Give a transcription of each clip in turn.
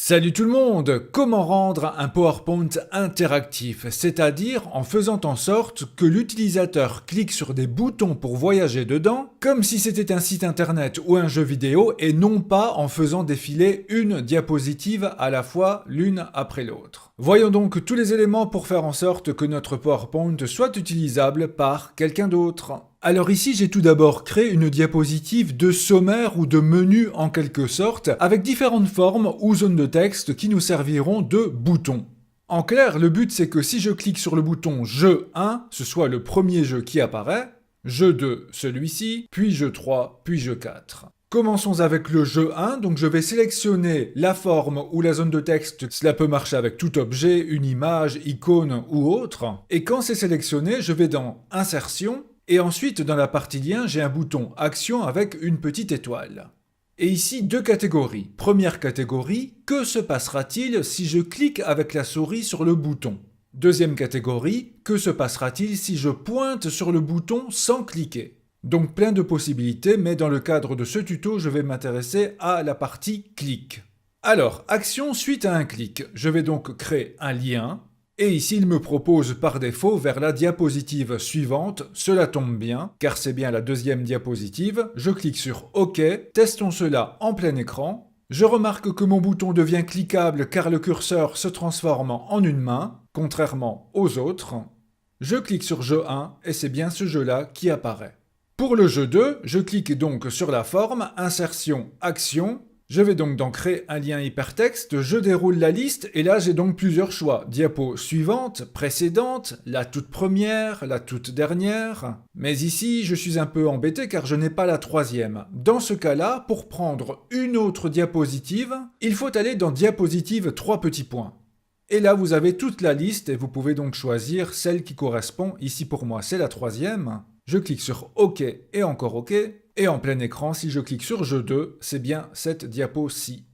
Salut tout le monde! Comment rendre un PowerPoint interactif? C'est-à-dire en faisant en sorte que l'utilisateur clique sur des boutons pour voyager dedans, comme si c'était un site internet ou un jeu vidéo, et non pas en faisant défiler une diapositive à la fois l'une après l'autre. Voyons donc tous les éléments pour faire en sorte que notre PowerPoint soit utilisable par quelqu'un d'autre. Alors ici, j'ai tout d'abord créé une diapositive de sommaire ou de menu en quelque sorte, avec différentes formes ou zones de texte qui nous serviront de boutons. En clair, le but c'est que si je clique sur le bouton Jeu 1, ce soit le premier jeu qui apparaît, Jeu 2, celui-ci, puis Jeu 3, puis Jeu 4. Commençons avec le jeu 1, donc je vais sélectionner la forme ou la zone de texte, cela peut marcher avec tout objet, une image, icône ou autre, et quand c'est sélectionné, je vais dans Insertion, et ensuite, dans la partie lien, j'ai un bouton Action avec une petite étoile. Et ici, deux catégories. Première catégorie, que se passera-t-il si je clique avec la souris sur le bouton? Deuxième catégorie, que se passera-t-il si je pointe sur le bouton sans cliquer? Donc plein de possibilités, mais dans le cadre de ce tuto, je vais m'intéresser à la partie clic. Alors, action suite à un clic. Je vais donc créer un lien. Et ici, il me propose par défaut vers la diapositive suivante. Cela tombe bien, car c'est bien la deuxième diapositive. Je clique sur OK, testons cela en plein écran. Je remarque que mon bouton devient cliquable car le curseur se transforme en une main, contrairement aux autres. Je clique sur jeu 1 et c'est bien ce jeu-là qui apparaît. Pour le jeu 2, je clique donc sur la forme, insertion, action. Je vais donc créer un lien hypertexte, je déroule la liste et là j'ai donc plusieurs choix. Diapo suivante, précédente, la toute première, la toute dernière. Mais ici je suis un peu embêté car je n'ai pas la troisième. Dans ce cas-là, pour prendre une autre diapositive, il faut aller dans diapositive 3 petits points. Et là vous avez toute la liste et vous pouvez donc choisir celle qui correspond. Ici pour moi c'est la troisième. Je clique sur OK et encore OK. Et en plein écran, si je clique sur Jeu 2, c'est bien cette diapo-ci.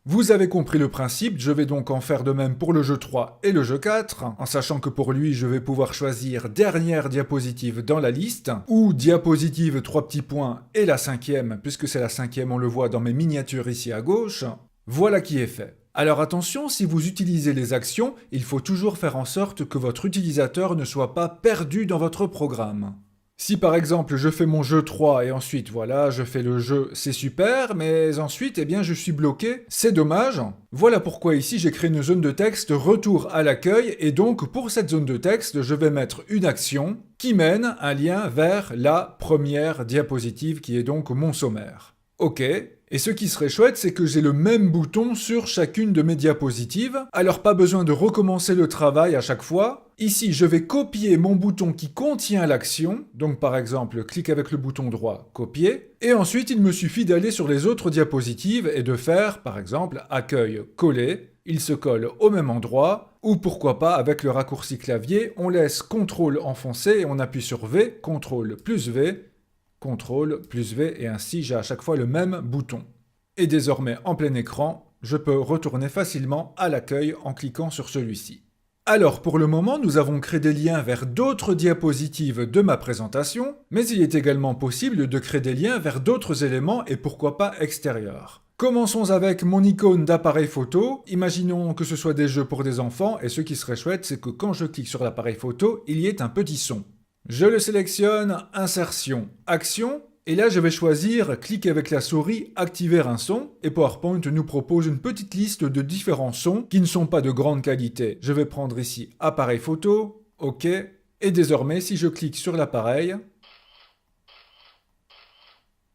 Vous avez compris le principe, je vais donc en faire de même pour le jeu 3 et le jeu 4, en sachant que pour lui, je vais pouvoir choisir dernière diapositive dans la liste, ou diapositive 3 petits points et la cinquième, puisque c'est la cinquième, on le voit dans mes miniatures ici à gauche. Voilà qui est fait. Alors attention, si vous utilisez les actions, il faut toujours faire en sorte que votre utilisateur ne soit pas perdu dans votre programme. Si par exemple je fais mon jeu 3 et ensuite voilà, je fais le jeu, c'est super, mais ensuite eh bien je suis bloqué, c'est dommage. Voilà pourquoi ici j'ai créé une zone de texte retour à l'accueil et donc pour cette zone de texte je vais mettre une action qui mène un lien vers la première diapositive qui est donc mon sommaire. Ok. Et ce qui serait chouette, c'est que j'ai le même bouton sur chacune de mes diapositives, alors pas besoin de recommencer le travail à chaque fois. Ici, je vais copier mon bouton qui contient l'action, donc par exemple, clique avec le bouton droit, copier, et ensuite il me suffit d'aller sur les autres diapositives et de faire, par exemple, accueil coller, il se colle au même endroit, ou pourquoi pas, avec le raccourci clavier, on laisse CTRL enfoncé et on appuie sur V, CTRL plus V, CTRL plus V et ainsi j'ai à chaque fois le même bouton. Et désormais en plein écran, je peux retourner facilement à l'accueil en cliquant sur celui-ci. Alors pour le moment, nous avons créé des liens vers d'autres diapositives de ma présentation, mais il est également possible de créer des liens vers d'autres éléments et pourquoi pas extérieurs. Commençons avec mon icône d'appareil photo. Imaginons que ce soit des jeux pour des enfants et ce qui serait chouette, c'est que quand je clique sur l'appareil photo, il y ait un petit son. Je le sélectionne, insertion, action, et là je vais choisir, cliquer avec la souris, activer un son, et PowerPoint nous propose une petite liste de différents sons qui ne sont pas de grande qualité. Je vais prendre ici appareil photo, OK, et désormais si je clique sur l'appareil,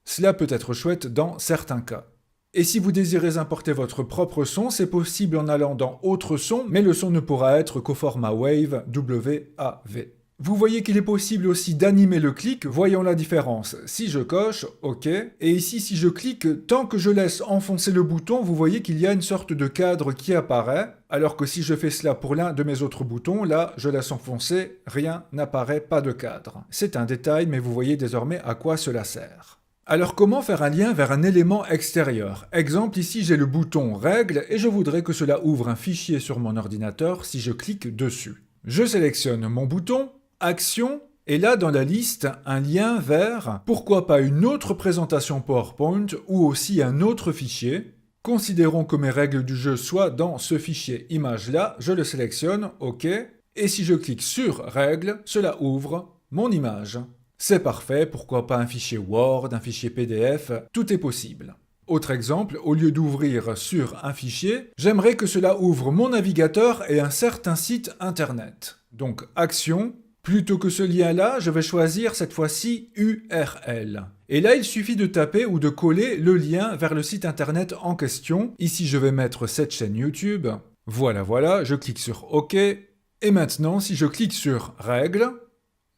cela peut être chouette dans certains cas. Et si vous désirez importer votre propre son, c'est possible en allant dans Autre son, mais le son ne pourra être qu'au format WAV, W-A-V. Vous voyez qu'il est possible aussi d'animer le clic, voyons la différence. Si je coche, OK, et ici si je clique, tant que je laisse enfoncer le bouton, vous voyez qu'il y a une sorte de cadre qui apparaît, alors que si je fais cela pour l'un de mes autres boutons, là, je laisse enfoncer, rien n'apparaît, pas de cadre. C'est un détail, mais vous voyez désormais à quoi cela sert. Alors comment faire un lien vers un élément extérieur? Exemple, ici j'ai le bouton Règles et je voudrais que cela ouvre un fichier sur mon ordinateur si je clique dessus. Je sélectionne mon bouton, Action, et là dans la liste, un lien vers, pourquoi pas une autre présentation PowerPoint ou aussi un autre fichier. Considérons que mes règles du jeu soient dans ce fichier image-là, je le sélectionne, OK, et si je clique sur Règles, cela ouvre mon image. C'est parfait, pourquoi pas un fichier Word, un fichier PDF, tout est possible. Autre exemple, au lieu d'ouvrir sur un fichier, j'aimerais que cela ouvre mon navigateur et un certain site internet. Donc Action, plutôt que ce lien-là, je vais choisir cette fois-ci URL. Et là, il suffit de taper ou de coller le lien vers le site internet en question. Ici, je vais mettre cette chaîne YouTube. Voilà, je clique sur OK. Et maintenant, si je clique sur Règles,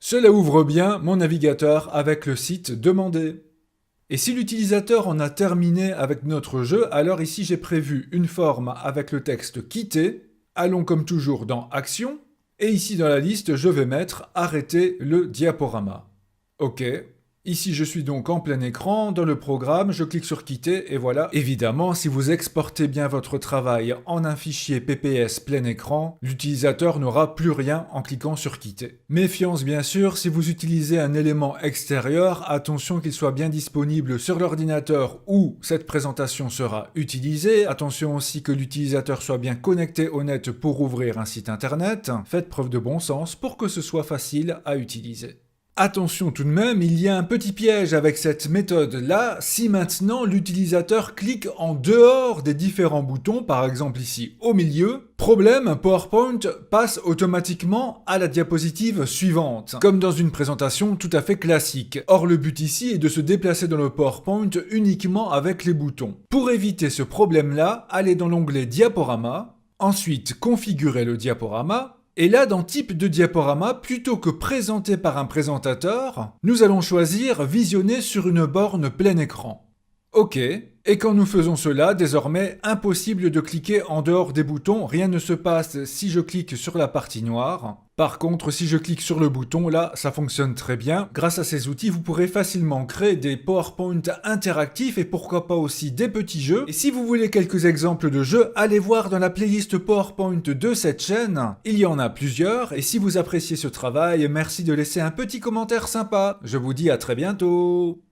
cela ouvre bien mon navigateur avec le site demandé. Et si l'utilisateur en a terminé avec notre jeu, alors ici j'ai prévu une forme avec le texte quitter. Allons comme toujours dans Action. Et ici dans la liste, je vais mettre Arrêter le diaporama. OK. Ici, je suis donc en plein écran, dans le programme, je clique sur quitter et voilà. Évidemment, si vous exportez bien votre travail en un fichier PPS plein écran, l'utilisateur n'aura plus rien en cliquant sur quitter. Méfiance bien sûr, si vous utilisez un élément extérieur, attention qu'il soit bien disponible sur l'ordinateur où cette présentation sera utilisée. Attention aussi que l'utilisateur soit bien connecté au net pour ouvrir un site internet. Faites preuve de bon sens pour que ce soit facile à utiliser. Attention tout de même, il y a un petit piège avec cette méthode-là. Si maintenant l'utilisateur clique en dehors des différents boutons, par exemple ici au milieu, problème, PowerPoint passe automatiquement à la diapositive suivante, comme dans une présentation tout à fait classique. Or le but ici est de se déplacer dans le PowerPoint uniquement avec les boutons. Pour éviter ce problème-là, allez dans l'onglet Diaporama, ensuite configurer le diaporama, et là, dans Type de diaporama, plutôt que présenté par un présentateur, nous allons choisir Visionner sur une borne plein écran. OK. Et quand nous faisons cela, désormais, impossible de cliquer en dehors des boutons, rien ne se passe si je clique sur la partie noire. Par contre, si je clique sur le bouton, là, ça fonctionne très bien. Grâce à ces outils, vous pourrez facilement créer des PowerPoint interactifs et pourquoi pas aussi des petits jeux. Et si vous voulez quelques exemples de jeux, allez voir dans la playlist PowerPoint de cette chaîne. Il y en a plusieurs et si vous appréciez ce travail, merci de laisser un petit commentaire sympa. Je vous dis à très bientôt.